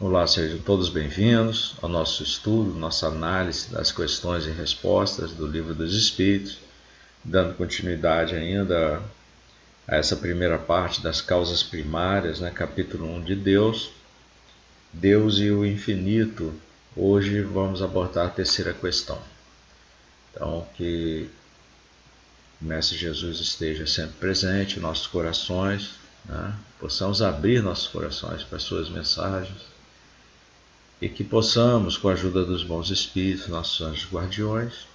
Olá, sejam todos bem-vindos ao nosso estudo, nossa análise das questões e respostas do Livro dos Espíritos, dando continuidade ainda a essa primeira parte das causas primárias, capítulo 1 de Deus e o infinito. Hoje vamos abordar a terceira questão. Então, que o Mestre Jesus esteja sempre presente em nossos corações, possamos abrir nossos corações para as suas mensagens e que possamos, com a ajuda dos bons espíritos, nossos anjos guardiões,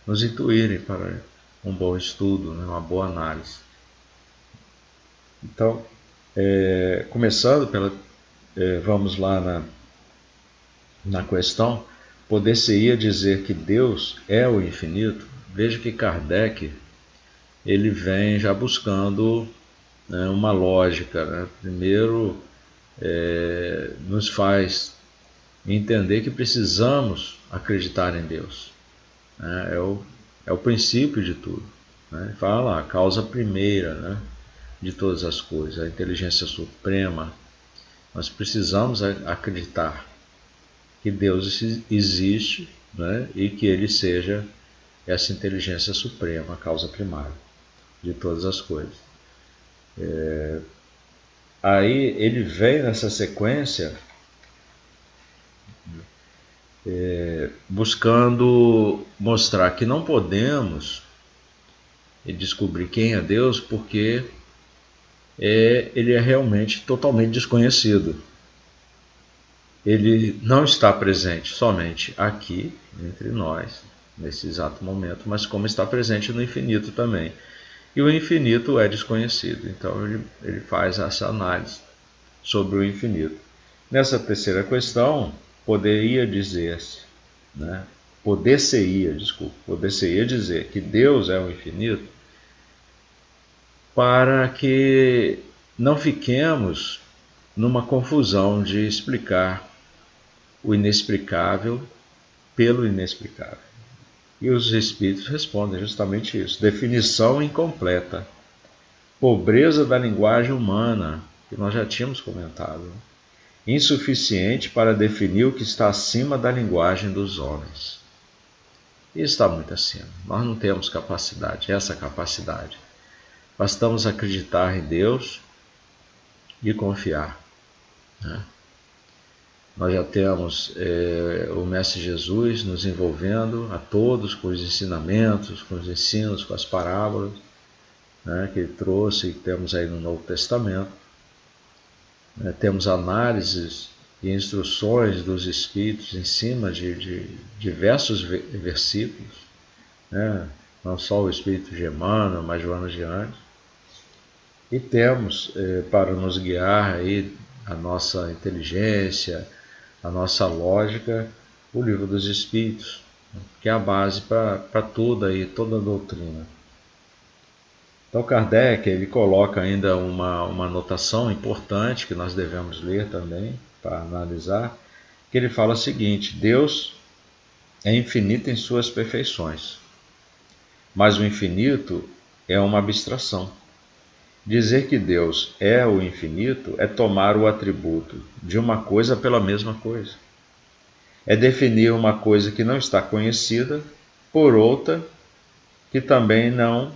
nos intuírem para um bom estudo, uma boa análise. Então, começando vamos lá na questão, poder-se-ia dizer que Deus é o infinito? Veja que Kardec ele vem já buscando uma lógica. Primeiro, nos faz entender que precisamos acreditar em Deus. É o princípio de tudo. Ele fala lá, a causa primeira de todas as coisas, a inteligência suprema. Nós precisamos acreditar que Deus existe, e que Ele seja essa inteligência suprema, a causa primária de todas as coisas. Aí ele vem nessa sequência buscando mostrar que não podemos descobrir quem é Deus porque ele é realmente totalmente desconhecido. Ele não está presente somente aqui, entre nós, nesse exato momento, mas como está presente no infinito também. E o infinito é desconhecido, então ele faz essa análise sobre o infinito. Nessa terceira questão, poder-se-ia dizer que Deus é o infinito, para que não fiquemos numa confusão de explicar o inexplicável pelo inexplicável. E os espíritos respondem justamente isso. Definição incompleta. Pobreza da linguagem humana, que nós já tínhamos comentado. Insuficiente para definir o que está acima da linguagem dos homens. E está muito acima. Nós não temos essa capacidade. Bastamos acreditar em Deus e confiar. Nós já temos o Mestre Jesus nos envolvendo a todos com os ensinamentos, com os ensinos, com as parábolas que ele trouxe e que temos aí no Novo Testamento. Temos análises e instruções dos Espíritos em cima de diversos versículos, não só o Espírito de Emmanuel, mas Joana de Anjos. E temos para nos guiar aí a nossa inteligência, a nossa lógica, o Livro dos Espíritos, que é a base para toda a doutrina. Então Kardec ele coloca ainda uma anotação importante que nós devemos ler também para analisar, que ele fala o seguinte: Deus é infinito em suas perfeições, mas o infinito é uma abstração. Dizer que Deus é o infinito é tomar o atributo de uma coisa pela mesma coisa. É definir uma coisa que não está conhecida por outra que também não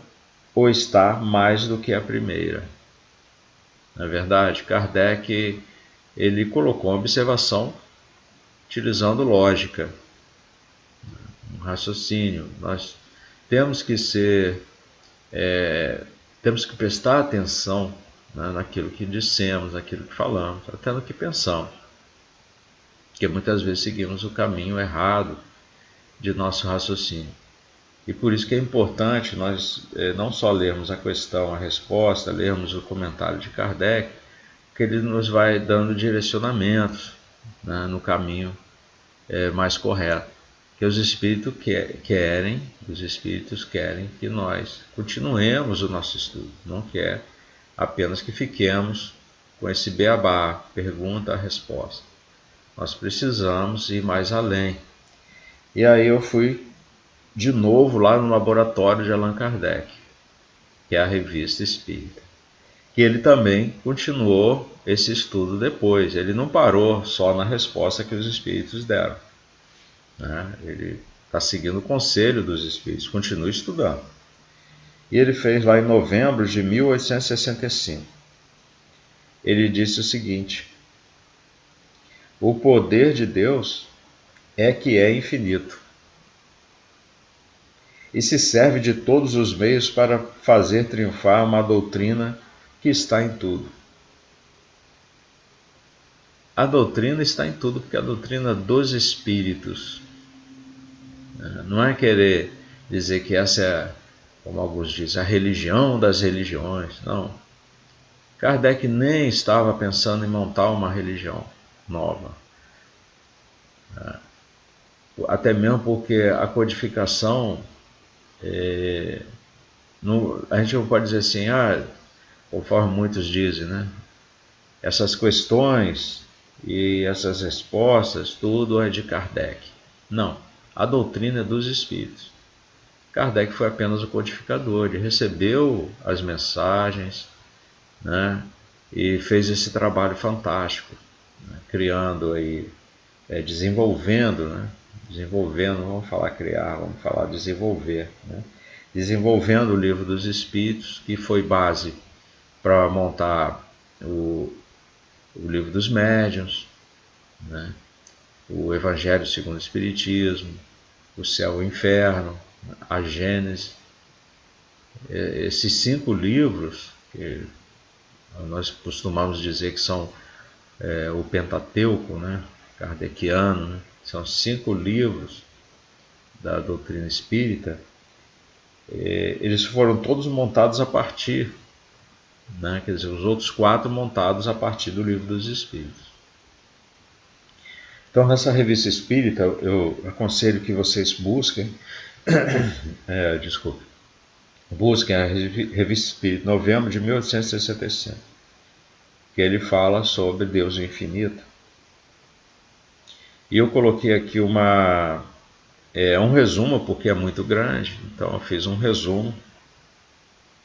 o está mais do que a primeira. Na verdade, Kardec ele colocou uma observação utilizando lógica, um raciocínio. Nós temos que temos que prestar atenção naquilo que dissemos, naquilo que falamos, até no que pensamos. Porque muitas vezes seguimos o caminho errado de nosso raciocínio. E por isso que é importante nós não só lermos a questão, a resposta, lermos o comentário de Kardec, que ele nos vai dando direcionamentos no caminho mais correto. Que os espíritos querem que nós continuemos o nosso estudo, não quer apenas que fiquemos com esse beabá, pergunta, resposta. Nós precisamos ir mais além. E aí eu fui de novo lá no laboratório de Allan Kardec, que é a Revista Espírita, que ele também continuou esse estudo depois. Ele não parou só na resposta que os espíritos deram, né? Ele está seguindo o conselho dos espíritos, continua estudando. E ele fez lá em novembro de 1865. Ele disse o seguinte: o poder de Deus é que é infinito e se serve de todos os meios para fazer triunfar uma doutrina que está em tudo. A doutrina está em tudo, porque é a doutrina dos espíritos. Não é querer dizer que essa é, como alguns dizem, a religião das religiões. Não. Kardec nem estava pensando em montar uma religião nova. Até mesmo porque a codificação, a gente não pode dizer assim, conforme muitos dizem, né? Essas questões e essas respostas, tudo é de Kardec. Não, a doutrina é dos espíritos. Kardec foi apenas o codificador, ele recebeu as mensagens, né? E fez esse trabalho fantástico, né? Criando aí, desenvolvendo, né? Desenvolvendo, não vamos falar criar, vamos falar desenvolver, né? Desenvolvendo o Livro dos Espíritos, que foi base para montar o Livro dos Médiuns, né? O Evangelho segundo o Espiritismo, o Céu e o Inferno, a Gênese. Esses 5 livros, que nós costumamos dizer que são o Pentateuco, né? Kardeciano, né? São 5 livros da doutrina espírita. Eles foram todos montados a partir, né? Quer dizer, os outros 4 montados a partir do Livro dos Espíritos. Então, nessa revista espírita, eu aconselho que vocês busquem, busquem a revista espírita, novembro de 1865, que ele fala sobre Deus infinito. E eu coloquei aqui um resumo, porque é muito grande, então eu fiz um resumo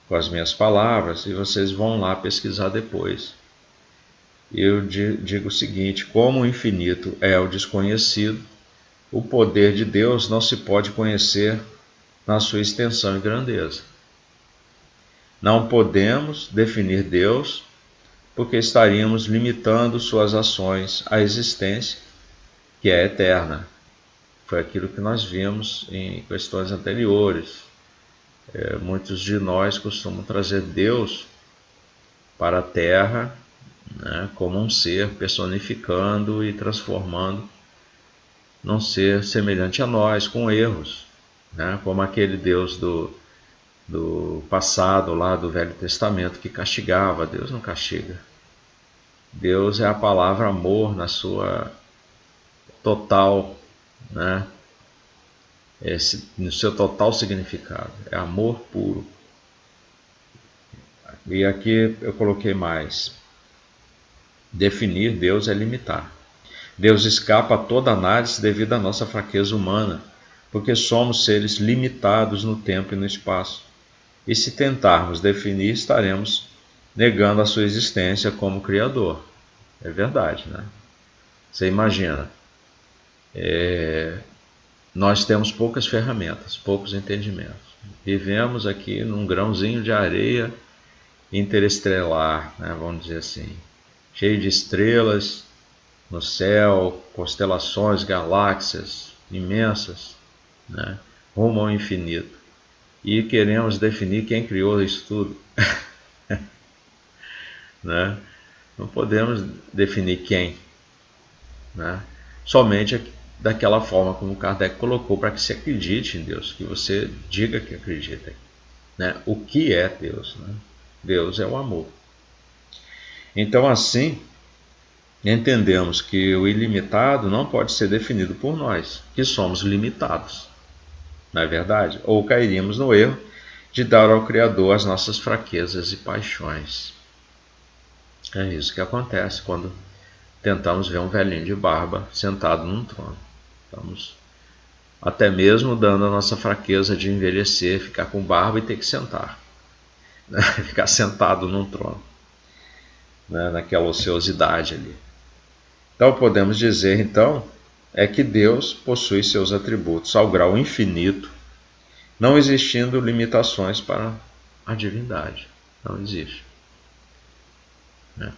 com as minhas palavras e vocês vão lá pesquisar depois. Eu digo o seguinte: como o infinito é o desconhecido, o poder de Deus não se pode conhecer na sua extensão e grandeza. Não podemos definir Deus porque estaríamos limitando suas ações à existência, que é eterna. Foi aquilo que nós vimos em questões anteriores. Muitos de nós costumam trazer Deus para a Terra, né, como um ser, personificando e transformando num ser semelhante a nós, com erros, né, como aquele Deus do passado, lá do Velho Testamento, que castigava. Deus não castiga. Deus é a palavra amor na sua total, né, no seu total significado. É amor puro. E aqui eu coloquei mais. Definir Deus é limitar. Deus escapa a toda análise devido à nossa fraqueza humana, porque somos seres limitados no tempo e no espaço. E se tentarmos definir, estaremos negando a sua existência como Criador. É verdade, né? Você imagina, nós temos poucas ferramentas, poucos entendimentos. Vivemos aqui num grãozinho de areia interestelar, né, vamos dizer assim, cheio de estrelas no céu, constelações, galáxias imensas, né, rumo ao infinito. E queremos definir quem criou isso tudo. Né? Não podemos definir quem, né? Somente daquela forma como Kardec colocou, para que se acredite em Deus, que você diga que acredita, né? O que é Deus, né? Deus é o amor. Então, assim, entendemos que o ilimitado não pode ser definido por nós, que somos limitados, não é verdade? Ou cairíamos no erro de dar ao Criador as nossas fraquezas e paixões. É isso que acontece quando tentamos ver um velhinho de barba sentado num trono. Estamos até mesmo dando a nossa fraqueza de envelhecer, ficar com barba e ter que sentar, né? Ficar sentado num trono. né, naquela ociosidade ali. Então podemos dizer então é que Deus possui seus atributos ao grau infinito, não existindo limitações para a divindade. Não existe.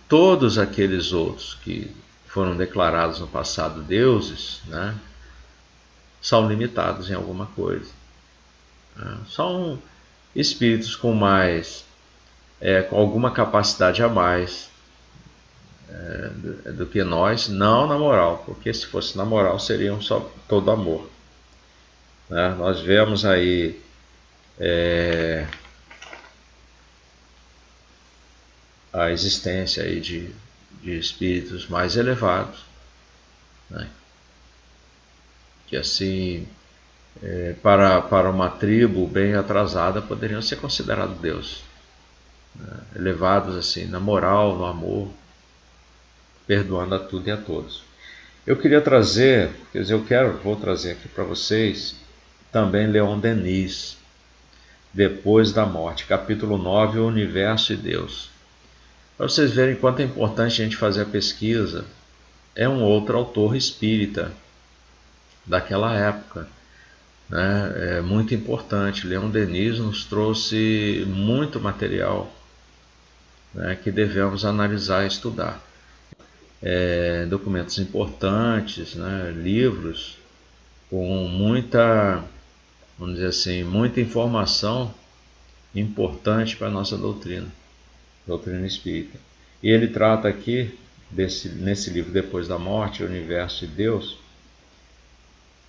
Todos aqueles outros que foram declarados no passado deuses, né, são limitados em alguma coisa. São espíritos com com alguma capacidade a mais do que nós, não na moral, porque se fosse na moral seriam só todo amor. Nós vemos aí a existência aí de espíritos mais elevados, né, que assim, para uma tribo bem atrasada, poderiam ser considerados deuses, né, elevados assim na moral, no amor, perdoando a tudo e a todos. Eu queria trazer, quer dizer, vou trazer aqui para vocês também Leon Denis, Depois da Morte, capítulo 9, O Universo e Deus. Para vocês verem quanto é importante a gente fazer a pesquisa, é um outro autor espírita daquela época, né? É muito importante. Leon Denis nos trouxe muito material, né, que devemos analisar e estudar. Documentos importantes, né, livros com muita, vamos dizer assim, muita informação importante para a nossa doutrina espírita. E ele trata aqui, nesse livro Depois da Morte, O Universo e Deus,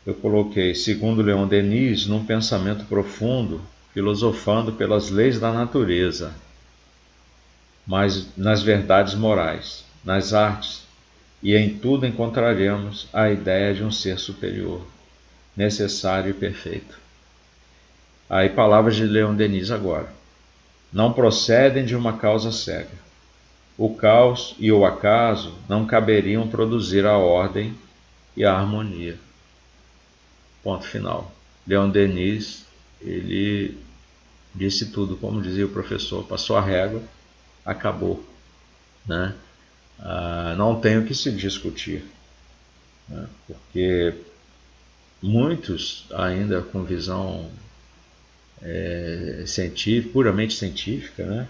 eu coloquei, segundo Leon Denis, num pensamento profundo, filosofando pelas leis da natureza, mas nas verdades morais, nas artes, e em tudo encontraremos a ideia de um ser superior, necessário e perfeito. Aí palavras de Leon Denis agora. Não procedem de uma causa cega. O caos e o acaso não caberiam produzir a ordem e a harmonia. Ponto final. Leon Denis, ele disse tudo, como dizia o professor, passou a régua, acabou, né? Não tem o que se discutir, né? Porque muitos ainda com visão científica, puramente científica, né,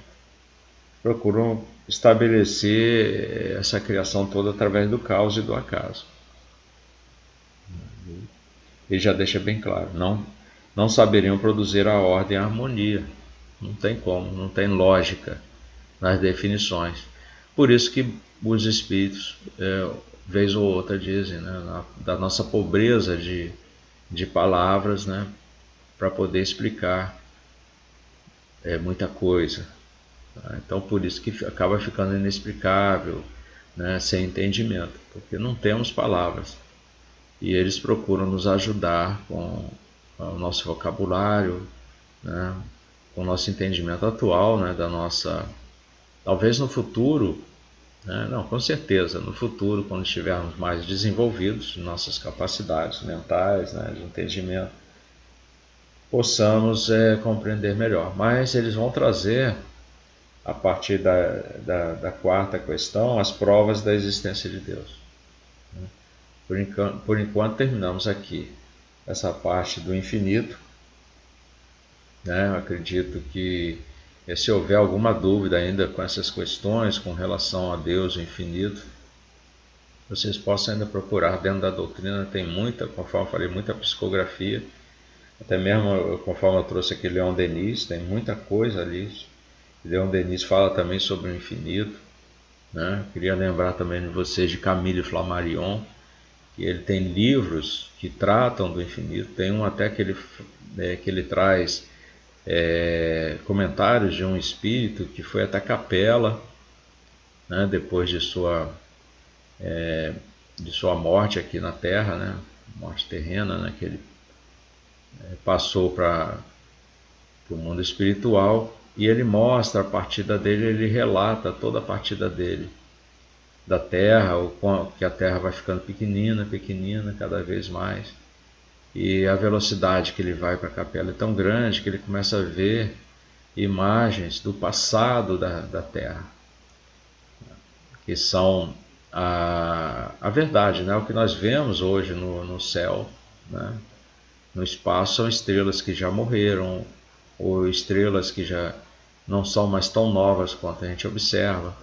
procuram estabelecer essa criação toda através do caos e do acaso. Ele já deixa bem claro, não saberiam produzir a ordem e a harmonia. Não tem como, não tem lógica nas definições. Por isso que os espíritos, vez ou outra, dizem, né, da nossa pobreza de palavras, né, para poder explicar muita coisa. Tá? Então, por isso que acaba ficando inexplicável, né, sem entendimento, porque não temos palavras. E eles procuram nos ajudar com o nosso vocabulário, né, com o nosso entendimento atual, né, da nossa... Talvez no futuro, né, não, com certeza, no futuro, quando estivermos mais desenvolvidos, nossas capacidades mentais, né, de entendimento, possamos compreender melhor. Mas eles vão trazer, a partir da quarta questão, as provas da existência de Deus. Por enquanto terminamos aqui essa parte do infinito, né? Eu acredito que se houver alguma dúvida ainda com essas questões com relação a Deus, o infinito, vocês possam ainda procurar dentro da doutrina. Tem muita, conforme eu falei, muita psicografia, até mesmo conforme eu trouxe aqui Leon Denis, tem muita coisa ali. Leon Denis fala também sobre o infinito, né? Queria lembrar também de vocês de Camille Flammarion, que ele tem livros que tratam do infinito. Tem um até que ele traz comentários de um espírito que foi até Capela, né, depois de sua morte aqui na Terra, né, morte terrena, né, que ele passou para o mundo espiritual, e ele mostra a partida dele, ele relata toda a partida dele da Terra, que a Terra vai ficando pequenina, cada vez mais, e a velocidade que ele vai para a Capela é tão grande que ele começa a ver imagens do passado da Terra. que são a verdade, né? O que nós vemos hoje no céu, né? No espaço, são estrelas que já morreram, ou estrelas que já não são mais tão novas quanto a gente observa,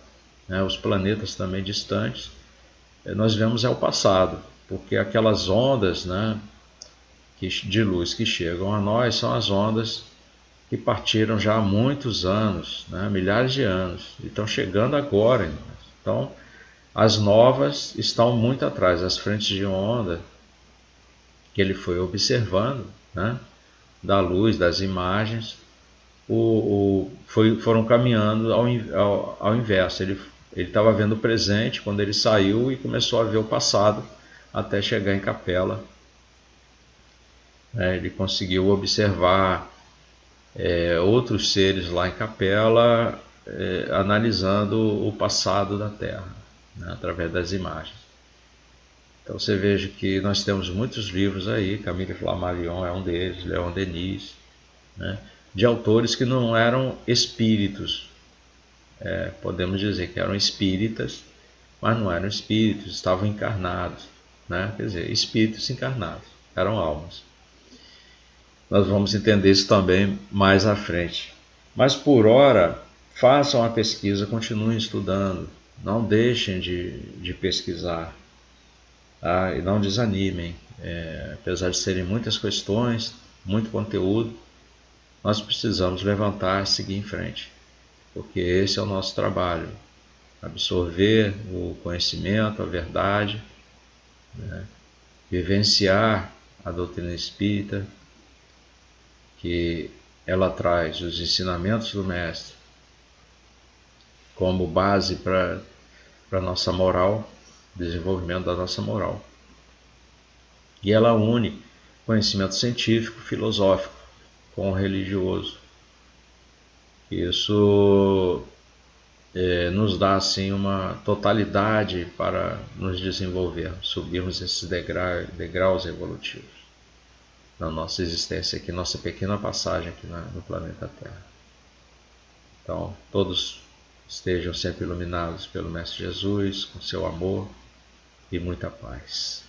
né? Os planetas também distantes, nós vemos é o passado, porque aquelas ondas, né, de luz que chegam a nós são as ondas que partiram já há muitos anos, né, milhares de anos, e estão chegando agora. Então, as novas estão muito atrás, as frentes de onda que ele foi observando, né, da luz, das imagens, foram caminhando ao inverso. Ele estava vendo o presente quando ele saiu e começou a ver o passado até chegar em Capela. Ele conseguiu observar outros seres lá em Capela, analisando o passado da Terra, né, através das imagens. Então você veja que nós temos muitos livros aí, Camille Flammarion é um deles, Leon Denis, né, de autores que não eram espíritos. Podemos dizer que eram espíritas, mas não eram espíritos, estavam encarnados, né? Quer dizer, espíritos encarnados, eram almas. Nós vamos entender isso também mais à frente. Mas por hora, façam a pesquisa, continuem estudando, não deixem de pesquisar, tá? E não desanimem. Apesar de serem muitas questões, muito conteúdo, nós precisamos levantar e seguir em frente, porque esse é o nosso trabalho, absorver o conhecimento, a verdade, né? Vivenciar a doutrina espírita, que ela traz os ensinamentos do Mestre como base para a nossa moral, desenvolvimento da nossa moral. E ela une conhecimento científico, filosófico com o religioso. Isso nos dá assim uma totalidade para nos desenvolvermos, subirmos esses degraus evolutivos na nossa existência aqui, nossa pequena passagem aqui no planeta Terra. Então, todos estejam sempre iluminados pelo Mestre Jesus, com seu amor e muita paz.